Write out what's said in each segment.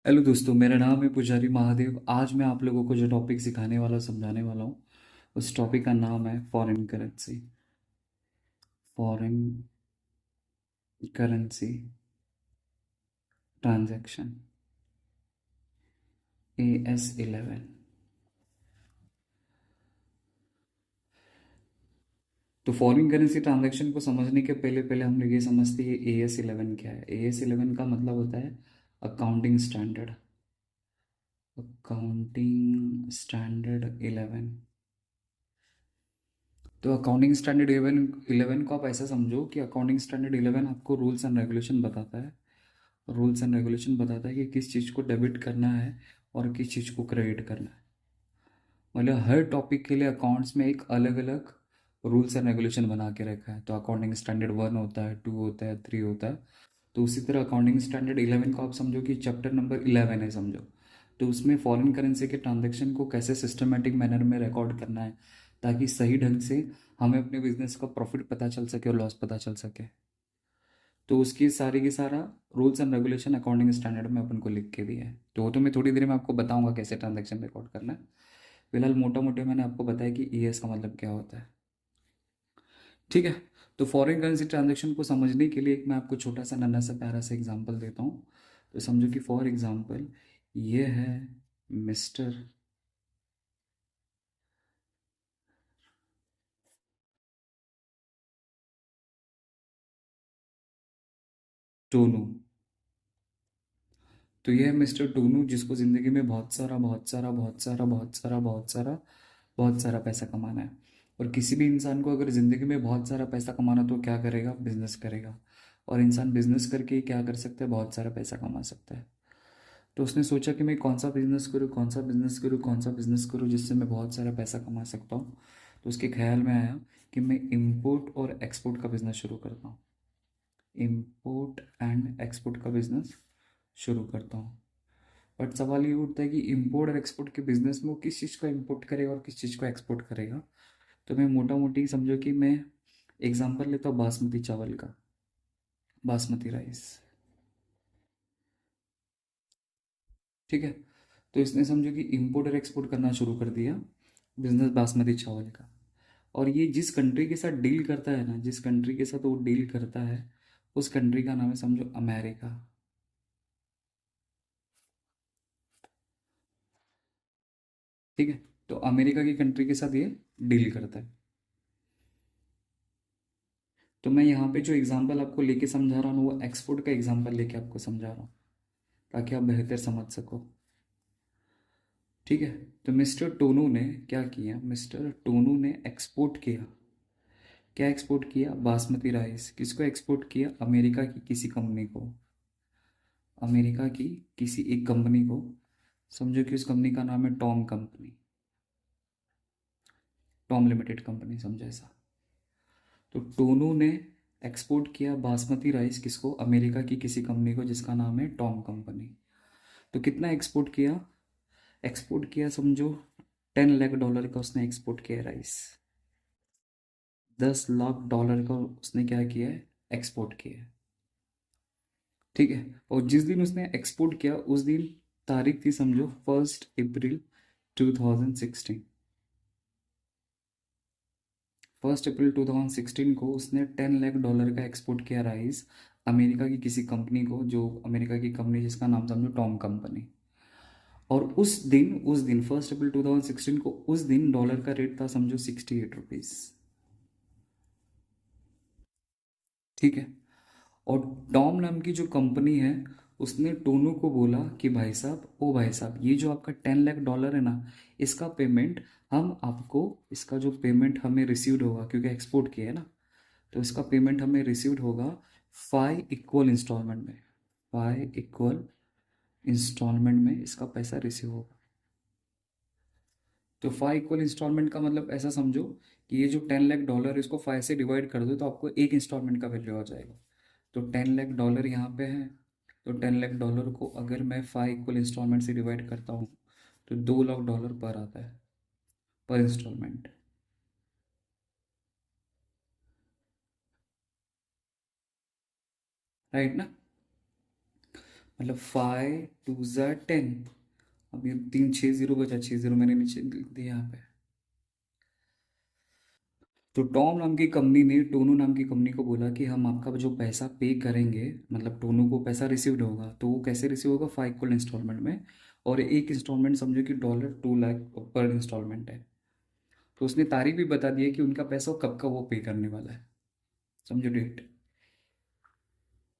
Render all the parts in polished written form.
Hello दोस्तों, मेरा नाम है पुजारी महादेव। आज मैं आप लोगों को जो टॉपिक सिखाने वाला समझाने वाला हूँ, उस टॉपिक का नाम है foreign currency. Foreign currency transaction, AS11। तो फॉरेन करेंसी ट्रांजैक्शन को समझने के पहले पहले हम लोग ये समझते हैं AS11 क्या है। AS11 का मतलब होता है अकाउंटिंग स्टैंडर्ड। Accounting standard 11। तो अकाउंटिंग स्टैंडर्ड 11 को आप ऐसा समझो कि अकाउंटिंग स्टैंडर्ड 11 आपको रूल्स एंड रेगुलेशन बताता है। रूल्स एंड रेगुलेशन बताता है कि किस चीज़ को डेबिट करना है और किस चीज़ को क्रेडिट करना है। मतलब हर टॉपिक के लिए अकाउंट्स में एक अलग अलग रूल्स एंड रेगुलेशन बना के रखा है। तो अकाउंटिंग स्टैंडर्ड 1 होता है, 2 होता है, 3 होता है। तो उसी तरह अकाउंटिंग स्टैंडर्ड 11 को आप समझो कि चैप्टर नंबर 11 है समझो। तो उसमें फॉरेन करेंसी के ट्रांजेक्शन को कैसे सिस्टमेटिक मैनर में रिकॉर्ड करना है, ताकि सही ढंग से हमें अपने बिजनेस का प्रॉफिट पता चल सके और लॉस पता चल सके। तो उसकी सारी की सारा rules and regulation accounting standard में अपन को लिख के दिया है। तो वो तो मैं थोड़ी देर में आपको बताऊंगा कैसे ट्रांजैक्शन रिकॉर्ड करना है। फिलहाल मोटा मोटे मैंने आपको बताया कि ES का मतलब क्या होता है। ठीक है। तो फॉरेन करेंसी ट्रांजैक्शन को समझने के लिए एक मैं आपको छोटा सा नन्हा सा प्यारा सा एग्जांपल देता हूँ। तो समझो कि फॉर एग्जांपल ये है मिस्टर टोनू। तो ये है मिस्टर टोनू, जिसको ज़िंदगी में बहुत सारा बहुत सारा बहुत सारा बहुत सारा बहुत सारा बहुत सारा पैसा कमाना है। और किसी भी इंसान को अगर ज़िंदगी में बहुत सारा पैसा कमाना तो क्या करेगा? बिजनेस करेगा। और इंसान बिजनेस करके ही क्या कर सकता है? बहुत सारा पैसा कमा सकता है। तो उसने सोचा कि मैं कौन सा बिजनेस करूँ, कौन सा बिजनेस करूँ, कौन सा बिजनेस करूँ जिससे मैं बहुत सारा पैसा कमा सकता हूँ। तो उसके ख्याल में आया कि मैं इम्पोर्ट और एक्सपोर्ट का बिजनेस शुरू करता हूँ। इम्पोर्ट एंड एक्सपोर्ट का बिजनेस शुरू करता हूँ। बट सवाल ये उठता है कि इंपोर्ट और एक्सपोर्ट के बिजनेस में वो किस चीज़ को इंपोर्ट करेगा और किस चीज़ को एक्सपोर्ट करेगा। तो मैं मोटा मोटी समझो कि मैं एग्जांपल लेता हूँ बासमती चावल का, बासमती राइस। ठीक है। तो इसने समझो कि इंपोर्ट और एक्सपोर्ट करना शुरू कर दिया, बिजनेस बासमती चावल का। और ये जिस कंट्री के साथ डील करता है ना, जिस कंट्री के साथ वो डील करता है, उस कंट्री का नाम है समझो अमेरिका। ठीक है। तो अमेरिका की कंट्री के साथ ये डील करता है। तो मैं यहाँ पे जो एग्जांपल आपको लेके समझा रहा हूँ वो एक्सपोर्ट का एग्जांपल लेके आपको समझा रहा हूँ, ताकि आप बेहतर समझ सको। ठीक है। तो मिस्टर टोनू ने क्या किया? मिस्टर टोनू ने एक्सपोर्ट किया। क्या एक्सपोर्ट किया? बासमती राइस। किसको एक्सपोर्ट किया? अमेरिका की किसी कंपनी को। अमेरिका की किसी एक कंपनी को। समझो कि उस कंपनी का नाम है Tom company. Tom limited company समझो ऐसा। तो टोनू ने एक्सपोर्ट किया बासमती राइस किसको? अमेरिका की किसी कंपनी को जिसका नाम है टॉम कंपनी। तो कितना एक्सपोर्ट किया? एक्सपोर्ट किया समझो $10 लाख का उसने एक्सपोर्ट किया है राइस। $10 लाख का उसने क्या किया है? एक्सपोर्ट किया है। ठीक है। और जिस दिन उसने एक्सपोर्ट किया उस दिन तारीख थी समझो 1 अप्रैल 2016। 1 अप्रैल 2016 को उसने $10 लाख का एक्सपोर्ट किया राइस अमेरिका की किसी कंपनी को, जो अमेरिका की कंपनी जिसका नाम समझो टॉम कंपनी। और उस दिन 1 अप्रैल 2016 को उस दिन डॉलर का रेट था समझो ₹68। ठीक है। और टॉम नाम की जो कंपनी है उसने टोनू को बोला कि भाई साहब, ओ भाई साहब, ये जो आपका $10 लाख है ना, इसका पेमेंट हम आपको, इसका जो पेमेंट हमें रिसीव्ड होगा क्योंकि एक्सपोर्ट किया है ना, तो इसका पेमेंट हमें रिसीव्ड होगा 5 इक्वल इंस्टॉलमेंट में। 5 इक्वल इंस्टॉलमेंट में इसका पैसा रिसीव होगा। तो 5 इक्वल इंस्टॉलमेंट का मतलब ऐसा समझो कि ये जो $10 लाख इसको 5 से डिवाइड कर दो तो आपको एक इंस्टॉलमेंट का वैल्यू आ जाएगा। तो $10 लाख यहाँ पे है। तो $10 लाख को अगर मैं 5 इक्वल इंस्टॉलमेंट से डिवाइड करता हूँ तो $2 लाख पर आता है, पर इंस्टॉलमेंट। राइट ना? मतलब 5 2 10। अब ये 3 6 0 बचा, 6 0 मैंने नीचे लिख दिया यहाँ पे। तो टॉम नाम की कंपनी ने टोनू नाम की कंपनी को बोला कि हम आपका जो पैसा पे करेंगे, मतलब टोनू को पैसा रिसीव्ड होगा, तो वो कैसे रिसीव होगा, 5 को इंस्टॉलमेंट में। और एक इंस्टॉलमेंट समझो कि $2 लाख पर इंस्टॉलमेंट है। तो उसने तारीख भी बता दी है कि उनका पैसा वो कब का वो पे करने वाला है, समझो डेट।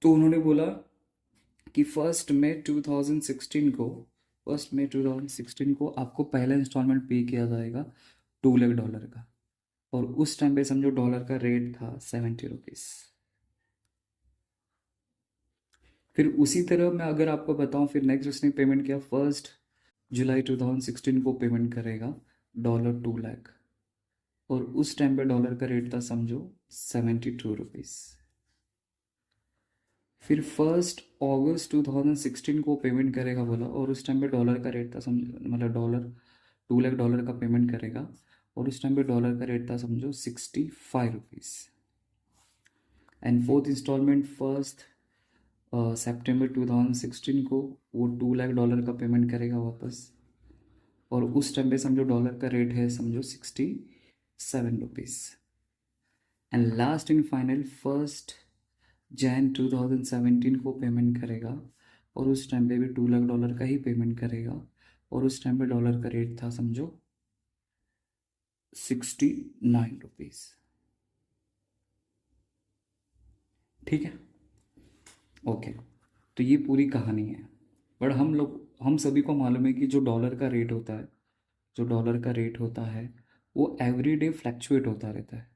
तो उन्होंने बोला कि 1 मई 2016 को आपको पहला इंस्टॉलमेंट पे किया जाएगा $2 लाख का। और उस टाइम पे समझो डॉलर का रेट था 70 रुपीज़। फिर उसी तरह मैं अगर आपको बताऊं, फिर नेक्स्ट उसने पेमेंट किया 1 जुलाई 2016 को पेमेंट करेगा $2 लाख। और उस टाइम पे डॉलर का रेट था समझो 72 रुपीज़। फिर 1 अगस्त 2016 को पेमेंट करेगा बोला, और उस टाइम पे डॉलर का रेट था समझो, मतलब $2 लाख का पेमेंट करेगा। और उस टाइम पे डॉलर का रेट था समझो 65 रुपीज़। एंड फोर्थ इंस्टॉलमेंट 1 सितंबर 2016 को वो $2 लाख का पेमेंट करेगा वापस। और उस टाइम पे समझो डॉलर का रेट है समझो 67 rupees. And last and final 1 जनवरी 2017 को पेमेंट करेगा। और उस टाइम पे भी $2 लाख का ही पेमेंट करेगा। और उस टाइम पे डॉलर का रेट था समझो 69 रुपीज़। ठीक है, ओके। तो ये पूरी कहानी है। बट हम सभी को मालूम है कि जो डॉलर का रेट होता है वो एवरी डे फ्लैक्चुएट होता रहता है।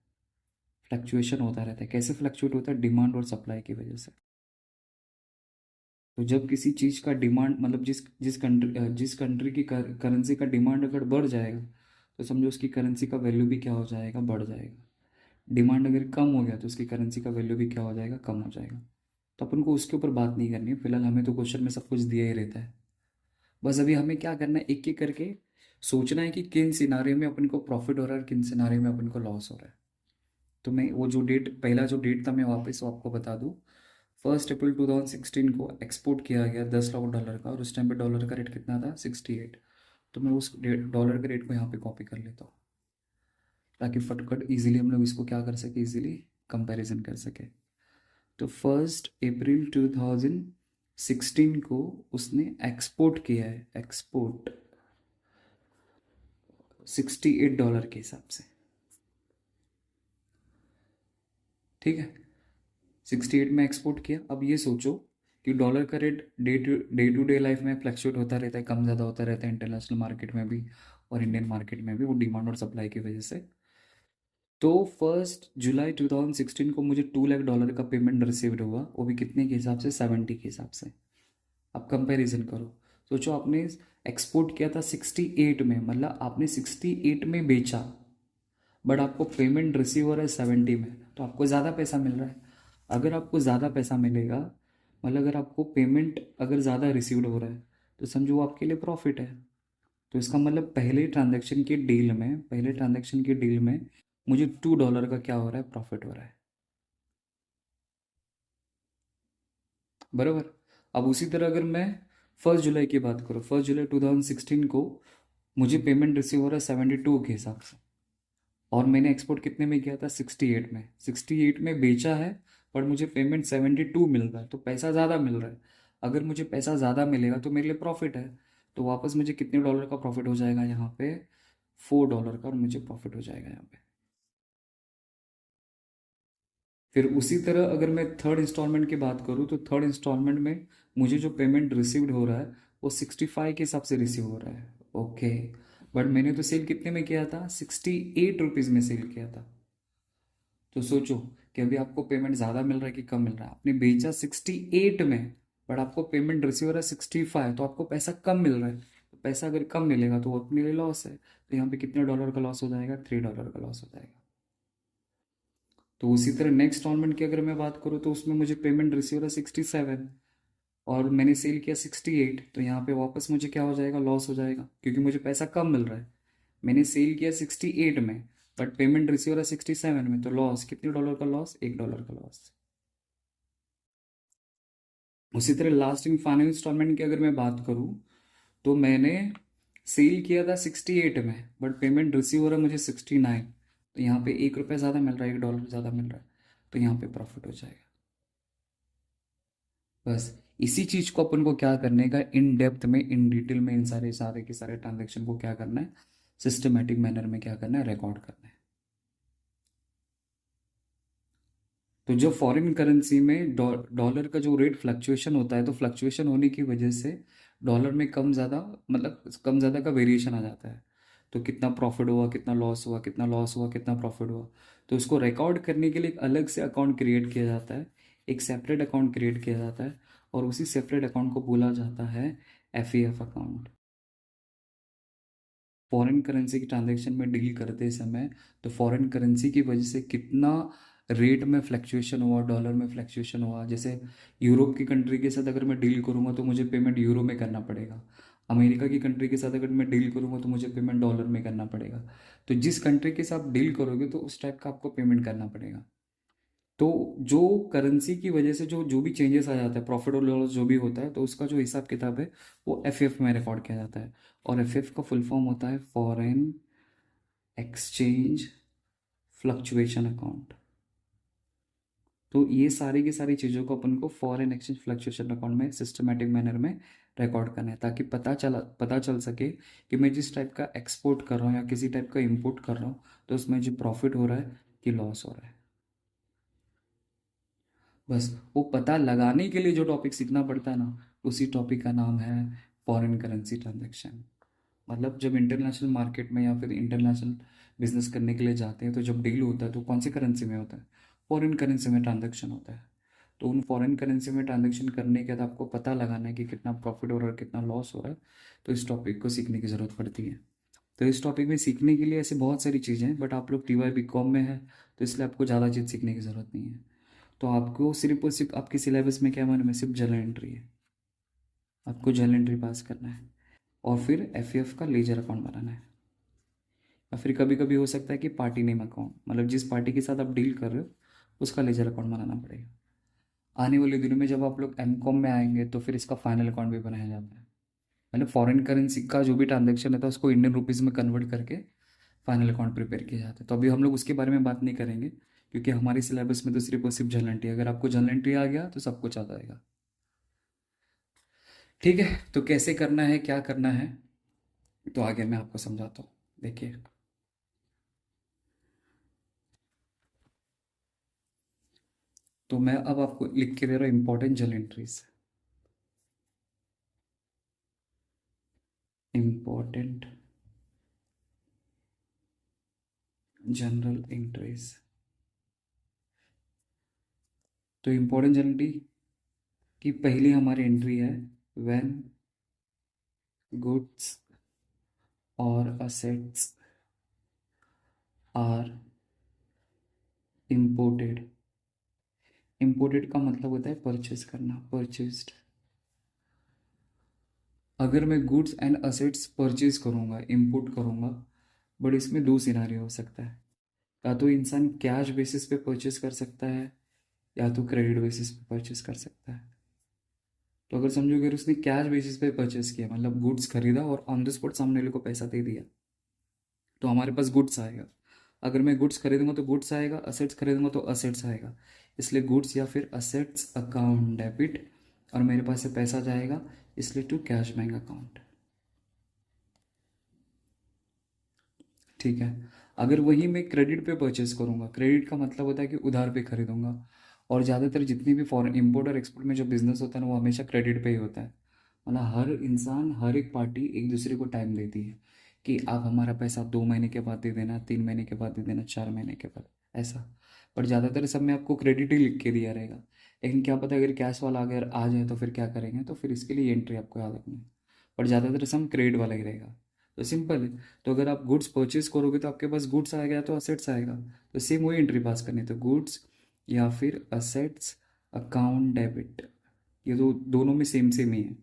फ्लैक्चुएशन होता रहता है। कैसे फ्लैक्चुएट होता है, डिमांड और सप्लाई की वजह से। तो जब किसी चीज़ का डिमांड, मतलब जिस कंट्री की करेंसी का डिमांड अगर बढ़ जाएगा, तो समझो उसकी करेंसी का वैल्यू भी क्या हो जाएगा, बढ़ जाएगा। डिमांड अगर कम हो गया तो उसकी करेंसी का वैल्यू भी क्या हो जाएगा, कम हो जाएगा। तो अपन को उसके ऊपर बात नहीं करनी है फिलहाल, हमें तो क्वेश्चन में सब कुछ दिया ही रहता है। बस अभी हमें क्या करना है, एक एक करके सोचना है कि किन सिनारियों में अपन को प्रॉफिट हो रहा है और किन सिनारियों में अपन को लॉस हो रहा है। तो मैं वो जो डेट, पहला जो डेट था मैं वापस वो आपको बता दूँ। 1 अप्रैल 2016 को एक्सपोर्ट किया गया $10 लाख का, और उस टाइम पे डॉलर का रेट कितना था, 68। तो मैं उस डॉलर के रेट को यहाँ पे कॉपी कर लेता हूँ, ताकि फटफट इजीली हम लोग इसको क्या कर सके, इजीली कंपैरिजन कर सके। तो 1 अप्रैल 2016 को उसने एक्सपोर्ट किया है, एक्सपोर्ट $68 के हिसाब से। ठीक है, 68 में एक्सपोर्ट किया। अब ये सोचो कि डॉलर का rate day to day life में फ्लक्चुएट होता रहता है, कम ज़्यादा होता रहता है, इंटरनेशनल मार्केट में भी और इंडियन मार्केट में भी, वो डिमांड और सप्लाई की वजह से। तो 1 जुलाई 2016 को मुझे $2 लाख का पेमेंट रिसीव्ड हुआ, वो भी कितने के हिसाब से, 70 के हिसाब से। अब कंपैरिजन करो। सोचो आपने एक्सपोर्ट किया था 68 में, मतलब आपने 68 में बेचा, बट आपको पेमेंट रिसीव हो रहा है 70 में, तो आपको ज़्यादा पैसा मिल रहा है। अगर आपको ज़्यादा पैसा मिलेगा, मतलब अगर आपको पेमेंट अगर ज़्यादा रिसीव्ड हो रहा है, तो समझो वो आपके लिए प्रॉफिट है। तो इसका मतलब पहले ट्रांजैक्शन की डील में मुझे $2 का क्या हो रहा है, प्रॉफिट हो रहा है। बराबर। अब उसी तरह अगर मैं 1 जुलाई की बात करूँ, 1 जुलाई 2016 को मुझे पेमेंट रिसीव हो रहा है 72 के हिसाब से, और मैंने एक्सपोर्ट कितने में किया था, 68 में। 68 में बेचा है, पर मुझे पेमेंट 72 मिल रहा है, तो पैसा ज़्यादा मिल रहा है। अगर मुझे पैसा ज़्यादा मिलेगा तो मेरे लिए प्रॉफिट है। तो वापस मुझे कितने डॉलर का प्रॉफिट हो जाएगा यहाँ पे, $4 का, और मुझे प्रॉफिट हो जाएगा यहाँ पे। फिर उसी तरह अगर मैं थर्ड इंस्टॉलमेंट की बात करूँ, तो थर्ड इंस्टॉलमेंट में मुझे जो पेमेंट रिसीव्ड हो रहा है वो 65 के हिसाब से रिसीव हो रहा है। ओके, बट मैंने तो सेल कितने में किया था, 68 रुपीज़ में सेल किया था। तो सोचो कि अभी आपको पेमेंट ज़्यादा मिल रहा है कि कम मिल रहा है। आपने बेचा 68 में, बट आपको पेमेंट रिसीव हो रहा है 65, तो आपको पैसा कम मिल रहा है। तो पैसा अगर कम मिलेगा तो वो अपने लिए लॉस है। तो यहाँ पे कितने डॉलर का लॉस हो जाएगा, $3 का लॉस हो जाएगा। तो उसी तरह नेक्स्ट इंस्टॉलमेंट की अगर मैं बात करूँ, तो उसमें मुझे पेमेंट रिसीव हो रहा है 67, और मैंने सेल किया 68, तो यहाँ पे वापस मुझे क्या हो जाएगा, लॉस हो जाएगा, क्योंकि मुझे पैसा कम मिल रहा है। मैंने सेल किया 68 में, बट पेमेंट रिसीव हो रहा है 67 में, तो लॉस कितने डॉलर का लॉस, $1 का लॉस। उसी तरह लास्ट इन फाइनल इंस्टॉलमेंट की अगर मैं बात करूँ, तो मैंने सेल किया था 68 में, बट पेमेंट रिसीव हो रहा है मुझे 69। तो यहाँ पे ₹1 ज़्यादा मिल रहा है, $1 ज़्यादा मिल रहा है, तो यहाँ पे प्रॉफिट हो जाएगा। बस इसी चीज़ को अपन को क्या करने का, इन डेप्थ में, इन डिटेल में, इन सारे सारे के सारे ट्रांजेक्शन को क्या करना है, सिस्टमेटिक मैनर में क्या करना है, रिकॉर्ड करना है। तो जो फॉरेन करेंसी में डॉलर का जो रेट फ्लक्चुएशन होता है, तो फ्लक्चुएशन होने की वजह से डॉलर में कम ज़्यादा, मतलब कम ज़्यादा का वेरिएशन आ जाता है। तो कितना प्रॉफिट हुआ, कितना लॉस हुआ, कितना लॉस हुआ, कितना प्रॉफिट हुआ, तो उसको रिकॉर्ड करने के लिए एक अलग से अकाउंट क्रिएट किया जाता है, एक सेपरेट अकाउंट क्रिएट किया जाता है, और उसी सेपरेट अकाउंट को बोला जाता है FAF अकाउंट। फॉरेन करेंसी की ट्रांजैक्शन में डील करते समय, तो फॉरेन करेंसी की वजह से कितना रेट में फ्लक्चुएशन हुआ, डॉलर में फ्लक्चुएशन हुआ, जैसे यूरोप की कंट्री के साथ अगर मैं डील करूँगा तो मुझे पेमेंट यूरो में करना पड़ेगा। अमेरिका की कंट्री के साथ अगर मैं डील करूँगा तो मुझे पेमेंट डॉलर में करना पड़ेगा। तो जिस कंट्री के साथ डील करोगे तो उस टाइप का आपको पेमेंट करना पड़ेगा। तो जो करेंसी की वजह से जो जो भी चेंजेस आ जाता है, प्रॉफिट और लॉस जो भी होता है, तो उसका जो हिसाब किताब है वो FF में रिकॉर्ड किया जाता है। और FF का फुल फॉर्म होता है फॉरेन एक्सचेंज फ्लक्चुएशन अकाउंट। तो ये सारी की सारी चीज़ों को अपन को फॉरेन एक्सचेंज फ्लक्चुएशन अकाउंट में सिस्टमेटिक मैनर में रिकॉर्ड करना है, ताकि पता चल सके कि मैं जिस टाइप का एक्सपोर्ट कर रहा हूँ या किसी टाइप का इंपोर्ट कर रहा हूँ, तो उसमें जो प्रॉफिट हो रहा है कि लॉस हो रहा है। बस वो पता लगाने के लिए जो टॉपिक सीखना पड़ता है ना, उसी टॉपिक का नाम है फॉरेन करेंसी ट्रांजैक्शन। मतलब जब इंटरनेशनल मार्केट में या फिर इंटरनेशनल बिजनेस करने के लिए जाते हैं, तो जब डील होता है तो कौन सी करेंसी में होता है, फॉरेन करेंसी में ट्रांजैक्शन होता है। तो उन फॉरेन करेंसी में ट्रांजैक्शन करने के बाद आपको पता लगाना है कि कितना प्रॉफिट हो रहा है, कितना लॉस हो रहा है। तो इस टॉपिक को सीखने की ज़रूरत पड़ती है। तो इस टॉपिक में सीखने के लिए ऐसे बहुत सारी चीज़ें हैं, बट आप लोग TY BCom में है, तो इसलिए आपको ज़्यादा चीज़ सीखने की ज़रूरत नहीं है। तो आपको सिर्फ और सिर्फ आपके सिलेबस में क्या मालूम है, सिर्फ जर्नल एंट्री है। आपको जर्नल एंट्री पास करना है, और फिर FAF का लेजर अकाउंट बनाना है। या फिर कभी कभी हो सकता है कि पार्टी नेम अकाउंट, मतलब जिस पार्टी के साथ आप डील कर रहे हो उसका लेजर अकाउंट बनाना पड़ेगा। आने वाले दिनों में जब आप लोग MCOM में आएंगे तो फिर इसका फाइनल अकाउंट भी बनाया जाता है। मतलब फॉरेन करेंसी का जो भी ट्रांजेक्शन रहता है उसको इंडियन रुपीज़ में कन्वर्ट करके फाइनल अकाउंट प्रिपेयर किया जाता है। तो अभी हम लोग उसके बारे में बात नहीं करेंगे, क्योंकि हमारे सिलेबस में तो सिर्फ और सिर्फ जर्नल एंट्री। अगर आपको जर्नल एंट्री आ गया तो सब कुछ आ जाएगा। ठीक है, तो कैसे करना है, क्या करना है, तो आगे मैं आपको समझाता हूँ। देखिए, तो मैं अब आपको लिख के दे रहा हूँ important journal entries. Important general entries. तो इंपॉर्टेंट जर्नल एंट्री की पहली हमारी एंट्री है, व्हेन गुड्स और असेट्स आर इंपोर्टेड। इंपोर्टेड का मतलब होता है परचेज करना, परचेज्ड। अगर मैं गुड्स एंड असेट्स परचेज करूँगा, इंपोर्ट करूँगा, बट इसमें दो सिनारियो हो सकता है। या तो इंसान कैश बेसिस पे परचेज कर सकता है, या तो क्रेडिट बेसिस पे परचेज कर सकता है। तो अगर समझो अगर उसने कैश बेसिस पे परचेज किया, मतलब गुड्स खरीदा और ऑन द स्पॉट सामने वाले को पैसा दे दिया, तो हमारे पास गुड्स आएगा। अगर मैं गुड्स खरीदूंगा तो गुड्स आएगा, असेट्स खरीदूंगा तो असेट्स आएगा। इसलिए गुड्स या फिर असेट्स अकाउंट डेबिट, और मेरे पास से पैसा जाएगा, इसलिए टू कैश बैंक अकाउंट। ठीक है। अगर वही मैं क्रेडिट पे परचेज करूंगा, क्रेडिट का मतलब होता है कि उधार पे खरीदूंगा। और ज़्यादातर जितनी भी फॉरेन इम्पोर्ट और एक्सपोर्ट में जो बिजनेस होता है ना, वो हमेशा क्रेडिट पे ही होता है। मतलब हर इंसान, हर एक पार्टी एक दूसरे को टाइम देती है कि आप हमारा पैसा 2 महीने के बाद दे देना, 3 महीने के बाद दे देना, 4 महीने के बाद, ऐसा। पर ज़्यादातर सब में आपको क्रेडिट ही लिख के दिया रहेगा। लेकिन क्या पता अगर कैश वाला अगर आ जाए तो फिर क्या करेंगे, तो फिर इसके लिए एंट्री आपको याद रखनी है। पर ज़्यादातर सम क्रेडिट वाला ही रहेगा। तो सिंपल है। तो अगर आप गुड्स परचेज करोगे तो आपके पास गुड्स आएगा या तो असेट्स आएगा। तो सेम वही एंट्री पास करनी है, तो गुड्स या फिर असेट्स अकाउंट डेबिट। ये दो दोनों में सेम सेम ही है।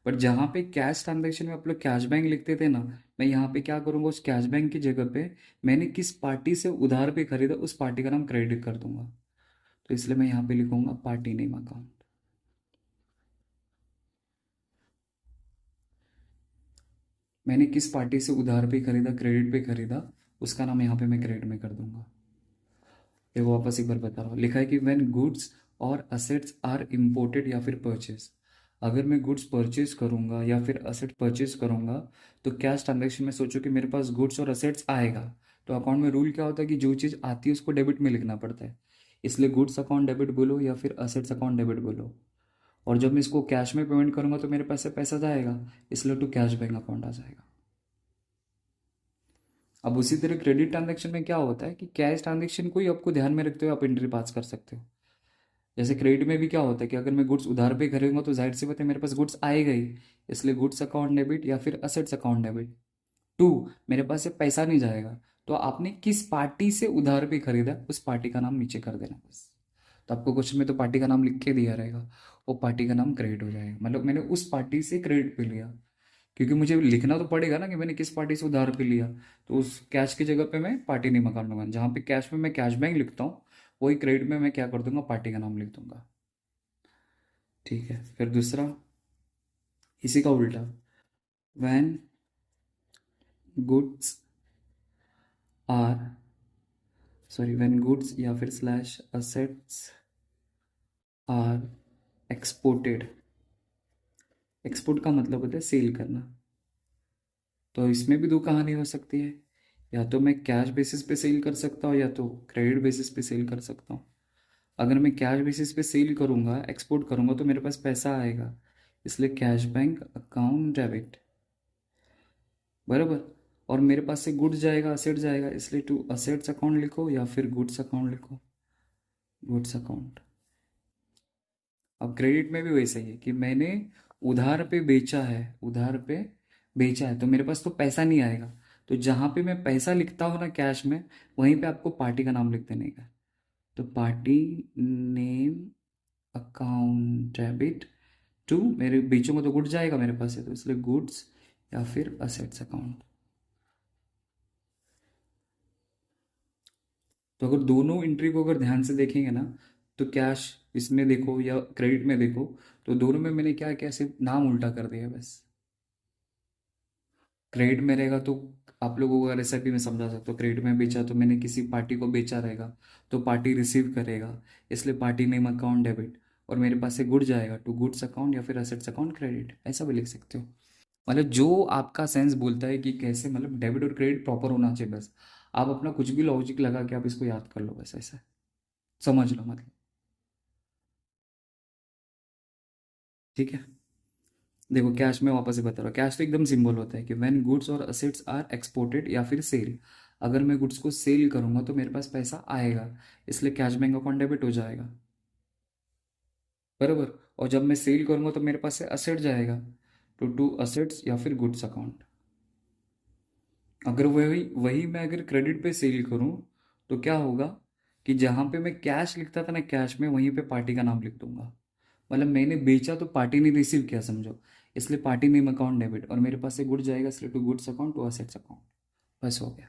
बट जहाँ पे कैश ट्रांजेक्शन में आप लोग कैश बैंक लिखते थे ना, मैं यहाँ पे क्या करूँगा, उस कैश बैंक की जगह पे मैंने किस पार्टी से उधार पे खरीदा उस पार्टी का नाम क्रेडिट कर दूंगा। तो इसलिए मैं यहाँ पे लिखूंगा पार्टी नेम अकाउंट। मैंने किस पार्टी से उधार पे खरीदा, क्रेडिट पे खरीदा, उसका नाम यहाँ पे मैं क्रेडिट में कर दूंगा। देखो वापस एक बार बता रहा हूँ, लिखा है कि व्हेन गुड्स और असेट्स आर इम्पोर्टेड या फिर परचेज। अगर मैं गुड्स परचेज करूंगा या फिर असेट परचेज करूंगा तो कैश ट्रांजैक्शन में सोचो कि मेरे पास गुड्स और असेट्स आएगा। तो अकाउंट में रूल क्या होता है कि जो चीज़ आती है उसको डेबिट में लिखना पड़ता है। इसलिए गुड्स अकाउंट डेबिट बोलो या फिर असेट्स अकाउंट डेबिट बोलो। और जब मैं इसको कैश में पेमेंट करूंगा तो मेरे पास से पैसा जाएगा, इसलिए टू कैश बैंक अकाउंट आ जाएगा। अब उसी तरह क्रेडिट ट्रांजैक्शन में क्या होता है कि कैश ट्रांजैक्शन को ही आपको ध्यान में रखते हुए आप एंट्री पास कर सकते हो। जैसे क्रेडिट में भी क्या होता है कि अगर मैं गुड्स उधार पे खरीदूंगा तो जाहिर सी बात है मेरे पास गुड्स आएगा ही, इसलिए गुड्स अकाउंट डेबिट या फिर असेट्स अकाउंट डेबिट। टू, मेरे पास से पैसा नहीं जाएगा, तो आपने किस पार्टी से उधार पे खरीदा उस पार्टी का नाम नीचे कर देना बस। तो आपको क्वेश्चन में तो पार्टी का नाम लिख के दिया रहेगा, वो पार्टी का नाम क्रेडिट हो जाएगा। मतलब मैंने उस पार्टी से क्रेडिट पे लिया, क्योंकि मुझे लिखना तो पड़ेगा ना कि मैंने किस पार्टी से उधार पे लिया। तो उस कैश की जगह पे मैं पार्टी नहीं मकान लूंगा, जहाँ पे कैश में मैं कैश बैंक लिखता हूँ वही क्रेडिट में मैं क्या कर दूंगा, पार्टी का नाम लिख दूंगा। ठीक है, फिर दूसरा इसी का उल्टा, when goods are, sorry when goods या फिर slash assets are exported. Export का मतलब होता है सेल करना। तो इसमें भी दो कहानी हो सकती है, या तो मैं कैश बेसिस पे सेल कर सकता हूँ या तो क्रेडिट बेसिस पे सेल कर सकता हूँ। अगर मैं कैश बेसिस पे सेल करूँगा, एक्सपोर्ट करूँगा, तो मेरे पास पैसा आएगा, इसलिए कैश बैंक अकाउंट डेबिट, बराबर। और मेरे पास से गुड्स जाएगा, असेट जाएगा, इसलिए टू असेट्स अकाउंट लिखो या फिर गुड्स अकाउंट लिखो, गुड्स अकाउंट। अब क्रेडिट में भी वैसे ही है कि मैंने उधार पे बेचा है, उधार पे बेचा है, तो मेरे पास तो पैसा नहीं आएगा। तो जहाँ पे मैं पैसा लिखता हूँ ना कैश में, वहीं पे आपको पार्टी का नाम लिख देने का। तो party name account debit to, मेरे बेचूंगा तो गुड्स जाएगा मेरे पास है, तो इसलिए गुड्स या फिर असेट्स अकाउंट। तो अगर दोनों एंट्री को अगर ध्यान से देखेंगे ना, तो कैश इसमें देखो या क्रेडिट में देखो, तो दोनों में मैंने क्या किया, सिर्फ नाम उल्टा कर दिया बस। क्रेडिट में रहेगा तो आप लोगों को रेसिपी में समझा सकते हो, क्रेडिट में बेचा तो मैंने किसी पार्टी को बेचा रहेगा, तो पार्टी रिसीव करेगा, इसलिए पार्टी नेम अकाउंट डेबिट। और मेरे पास से गुड जाएगा टू गुड्स अकाउंट या फिर असेट्स अकाउंट क्रेडिट, ऐसा भी लिख सकते हो। मतलब जो आपका सेंस बोलता है कि कैसे, मतलब डेबिट और क्रेडिट प्रॉपर होना चाहिए बस। आप अपना कुछ भी लॉजिक लगा के आप इसको याद कर लो बस, ऐसा समझ लो मतलब। ठीक है, देखो कैश में वापस से बता रहा हूँ, कैश तो एकदम सिंबल होता है कि व्हेन गुड्स और असेट्स आर एक्सपोर्टेड या फिर सेल। अगर मैं गुड्स को सेल करूंगा तो मेरे पास पैसा आएगा, इसलिए कैश बैंक अकाउंट डेबिट हो जाएगा, बराबर। और जब मैं सेल करूंगा तो मेरे पास से असेट जाएगा, तो टू असेट्स या फिर गुड्स अकाउंट। अगर वही वही मैं अगर क्रेडिट पे सेल करूं तो क्या होगा कि जहां पे मैं कैश लिखता था ना कैश में, वहीं पे पार्टी का नाम लिख दूंगा। मतलब मैंने बेचा तो पार्टी ने रिसीव किया समझो, इसलिए पार्टी नेम अकाउंट डेबिट, और मेरे पास से गुड जाएगा इसलिए to goods account to assets account, बस हो गया।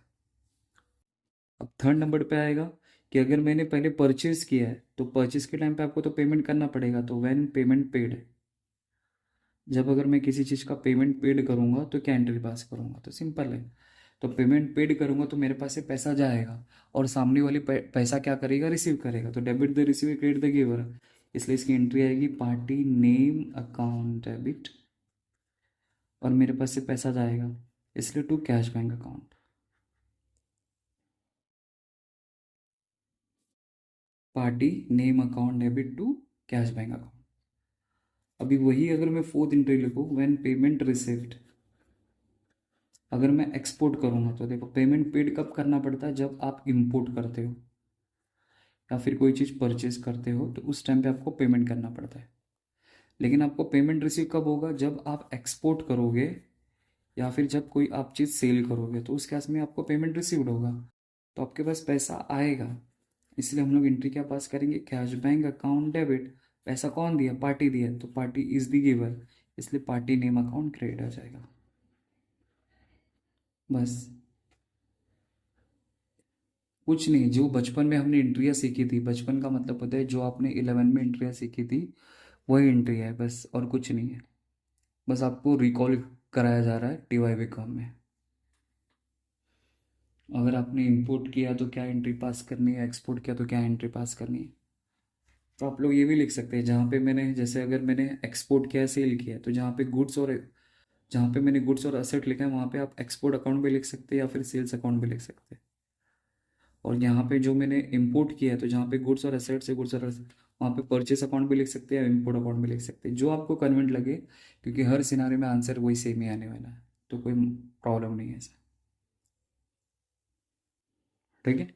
अब थर्ड नंबर पे आएगा कि अगर मैंने पहले परचेज किया है तो परचेज के टाइम पे आपको तो पेमेंट करना पड़ेगा, तो व्हेन पेमेंट पेड। जब अगर मैं किसी चीज़ का पेमेंट पेड करूंगा तो क्या एंट्री पास करूंगा, तो सिंपल है। तो पेमेंट पेड करूंगा तो मेरे पास से पैसा जाएगा, और सामने वाली पैसा क्या करेगा, रिसीव करेगा, तो debit the receiver credit the giver. इसलिए इसकी एंट्री आएगी पार्टी नेम अकाउंट डेबिट, और मेरे पास से पैसा जाएगा, इसलिए to cash bank account. Party name account debit to cash bank account. अभी वही अगर मैं फोर्थ एंट्री लिखूँ, व्हेन पेमेंट रिसीव्ड। अगर मैं एक्सपोर्ट करूंगा तो देखो पेमेंट पेड कब करना पड़ता है, जब आप इंपोर्ट करते हो या फिर कोई चीज़ परचेज करते हो, तो उस टाइम पे आपको पेमेंट करना पड़ता है। लेकिन आपको पेमेंट रिसीव कब होगा, जब आप एक्सपोर्ट करोगे या फिर जब कोई आप चीज़ सेल करोगे, तो उस केस में आपको पेमेंट रिसीव्ड होगा, तो आपके पास पैसा आएगा। इसलिए हम लोग एंट्री क्या पास करेंगे, कैश बैंक अकाउंट डेबिट। पैसा कौन दिया, पार्टी दिया, तो पार्टी इज द गिवर, इसलिए पार्टी नेम अकाउंट क्रेडिट आ जाएगा, बस। कुछ नहीं, जो बचपन में हमने एंट्रियाँ सीखी थी, बचपन का मतलब होता है जो आपने 11 में एंट्रियाँ सीखी थी, वही एंट्री है बस, और कुछ नहीं है। बस आपको रिकॉल कराया जा रहा है टीवाईवी कॉम में। अगर आपने इंपोर्ट किया तो क्या एंट्री पास करनी है, एक्सपोर्ट किया तो क्या एंट्री पास करनी है। तो आप लोग ये भी लिख सकते हैं, जहाँ पे मैंने, जैसे अगर मैंने एक्सपोर्ट किया है, सेल किया है, तो जहाँ पे गुड्स और जहाँ पे मैंने गुड्स और असेट लिखा है वहाँ पे आप एक्सपोर्ट अकाउंट भी लिख सकते हैं या फिर सेल्स अकाउंट भी लिख सकते हैं। और यहाँ पे जो मैंने इंपोर्ट किया है, तो जहाँ पे गुड्स और असेट से गुड्स और वहाँ पे परचेस अकाउंट भी लिख सकते हैं या इंपोर्ट अकाउंट भी लिख सकते हैं, जो आपको कन्वेंट लगे, क्योंकि हर सिनारे में आंसर वही सेम ही आने वाला है, तो कोई प्रॉब्लम नहीं है ऐसा। ठीक है।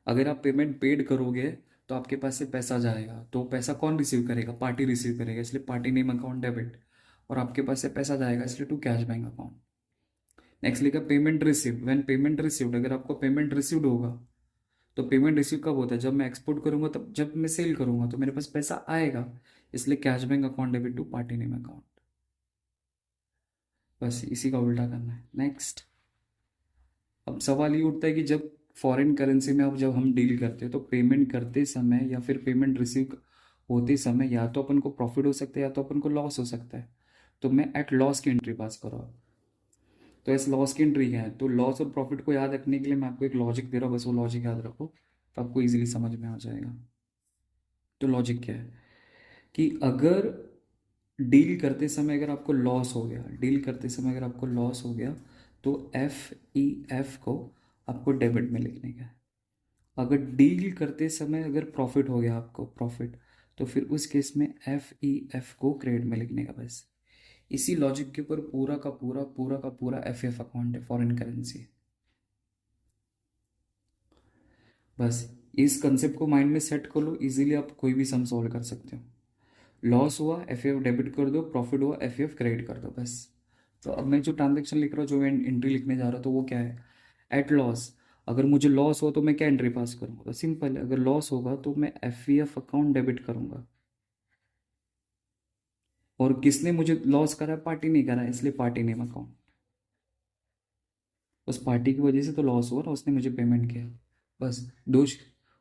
अगर आप पेमेंट पेड करोगे तो आपके पास से पैसा जाएगा, तो पैसा कौन रिसीव करेगा, पार्टी रिसीव करेगा, इसलिए पार्टी नेम अकाउंट डेबिट। और आपके पास से पैसा जाएगा इसलिए to cash bank account. Next लिखा payment receive, when payment received, अगर आपको पेमेंट रिसीव्ड होगा, तो पेमेंट रिसीव कब होता है, जब मैं एक्सपोर्ट करूंगा, तब जब मैं सेल करूंगा तो मेरे पास पैसा आएगा, इसलिए cash bank account debit to party name account. बस इसी का उल्टा करना है। नेक्स्ट, अब सवाल ये उठता है कि जब फॉरेन करेंसी में अब जब हम डील करते हैं तो पेमेंट करते समय या फिर पेमेंट रिसीव होते समय या तो अपन को प्रॉफिट हो सकता है या तो अपन को लॉस हो सकता है। तो मैं एट लॉस की एंट्री पास करो। तो इस लॉस की एंट्री क्या है, तो लॉस और प्रॉफिट को याद रखने के लिए मैं आपको एक लॉजिक दे रहा हूँ, बस वो लॉजिक याद रखो तो आपको इजीली समझ में आ जाएगा। तो लॉजिक क्या है कि अगर डील करते समय अगर आपको लॉस हो गया, डील करते समय अगर आपको लॉस हो गया, तो एफ को आपको डेबिट में लिखने का है। अगर डील करते समय अगर प्रॉफिट हो गया आपको, प्रॉफिट, तो फिर उस केस में एफ को क्रेडिट में लिखने का। बस इसी लॉजिक के ऊपर पूरा एफ अकाउंट है, फॉरेन करेंसी। बस इस कंसेप्ट को माइंड में सेट कर लो, इजीली आप कोई भी सम सॉल्व कर सकते हो। लॉस हुआ एफ डेबिट कर दो, प्रॉफिट हुआ एफ क्रेडिट कर दो, बस। तो अब मैं जो ट्रांजेक्शन लिख रहा हूँ, जो मैं एंट्री लिखने जा रहा हूँ, तो वो क्या है, एट लॉस। अगर मुझे लॉस हो तो मैं क्या एंट्री पास करूँगा, तो सिंपल है, अगर लॉस होगा तो मैं एफ अकाउंट डेबिट करूँगा। और किसने मुझे लॉस करा है, पार्टी नहीं करा है, इसलिए पार्टी नेम अकाउंट। उस पार्टी की वजह से तो लॉस हुआ ना, उसने मुझे पेमेंट किया, बस दोष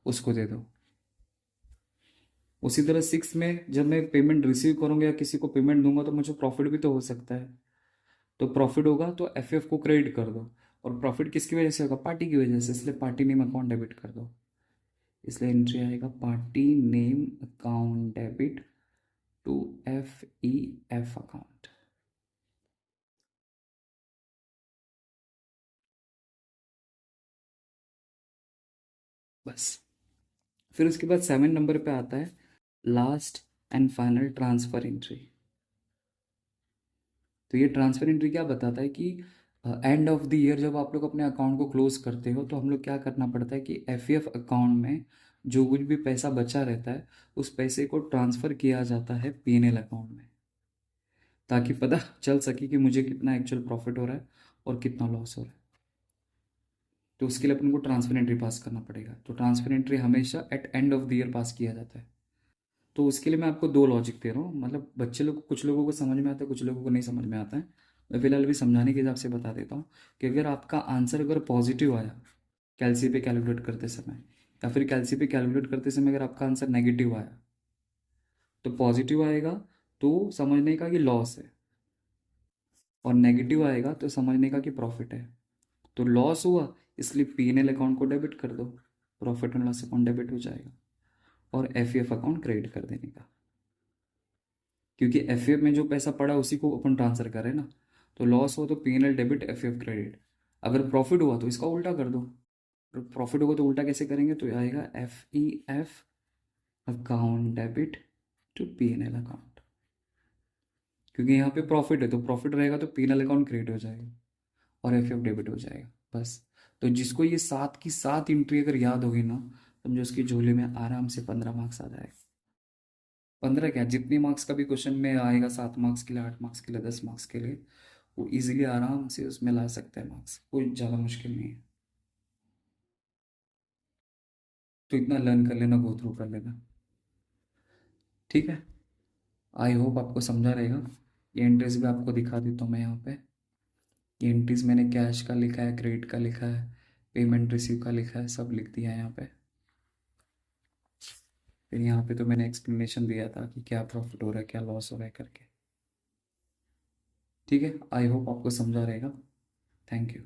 उसको दे दो। उसी तरह सिक्स में जब मैं पेमेंट रिसीव करूंगा या किसी को पेमेंट दूंगा तो मुझे प्रॉफिट भी तो हो सकता है। तो प्रॉफिट होगा तो एफ को क्रेडिट कर दो। और प्रॉफिट किसकी वजह से होगा, पार्टी की वजह से, इसलिए पार्टी नेम अकाउंट डेबिट कर दो। इसलिए एंट्री आएगा party name account debit to F account. बस फिर उसके बाद 7 नंबर पे आता है last and final transfer entry. तो ये ट्रांसफर एंट्री क्या बताता है कि एंड ऑफ द ईयर जब आप लोग अपने अकाउंट को क्लोज करते हो तो हम लोग क्या करना पड़ता है कि एफ अकाउंट में जो कुछ भी पैसा बचा रहता है उस पैसे को ट्रांसफ़र किया जाता है पीएनएल अकाउंट में, ताकि पता चल सके कि मुझे कितना एक्चुअल प्रॉफिट हो रहा है और कितना लॉस हो रहा है। तो उसके लिए अपन को ट्रांसफर एंट्री पास करना पड़ेगा। तो ट्रांसफर एंट्री हमेशा at end of the year pass किया जाता है। तो उसके लिए मैं आपको दो लॉजिक दे रहा हूँ, मतलब बच्चे लोग, कुछ लोगों को समझ में आता है, कुछ लोगों को नहीं समझ में आता है। मैं फिलहाल भी समझाने के हिसाब से बता देता हूँ कि अगर आपका आंसर अगर पॉजिटिव आया कैलसी पे कैलकुलेट करते समय, या फिर कैलसी पे कैलकुलेट करते समय अगर आपका आंसर नेगेटिव आया, तो पॉजिटिव आएगा तो समझने का कि लॉस है, और नेगेटिव आएगा तो समझने का कि प्रॉफिट है। तो लॉस हुआ इसलिए पीएनएल अकाउंट को डेबिट कर दो, profit and loss account debit हो जाएगा, और एफ अकाउंट क्रेडिट कर देने का, क्योंकि एफ में जो पैसा पड़ा उसी को अपन ट्रांसफर करें ना। तो लॉस हो तो पीएनएल डेबिट एफ क्रेडिट। अगर प्रॉफिट हुआ तो इसका उल्टा कर दो। प्रॉफिट होगा तो उल्टा कैसे करेंगे, तो आएगा F account debit to PNL account. क्योंकि यहाँ पे प्रॉफिट है तो प्रॉफिट रहेगा तो पीएनएल अकाउंट क्रिएट हो जाएगा और एफ डेबिट हो जाएगा, बस। तो जिसको ये 7 की 7 एंट्री अगर याद होगी ना, समझो उसकी झोले में आराम से 15 मार्क्स आ जाएगा। 15 क्या, जितने मार्क्स का भी क्वेश्चन में आएगा, 7 मार्क्स के लिए, 8 मार्क्स के लिए, 10 मार्क्स के लिए, वो इजीली आराम से उसमें ला सकता है मार्क्स, कोई ज़्यादा मुश्किल नहीं है। तो इतना लर्न कर लेना, गो थ्रू कर लेना, ठीक है। आई होप आपको समझा रहेगा। ये एंट्रीज भी आपको दिखा देता हूँ मैं यहाँ पे। ये एंट्रीज मैंने कैश का लिखा है, क्रेडिट का लिखा है, पेमेंट रिसीव का लिखा है, सब लिख दिया है यहाँ पे। फिर यहाँ पे तो मैंने एक्सप्लेनेशन दिया था कि क्या प्रॉफिट हो रहा है क्या लॉस हो रहा है करके। ठीक है, आई होप आपको समझा रहेगा। Thank you.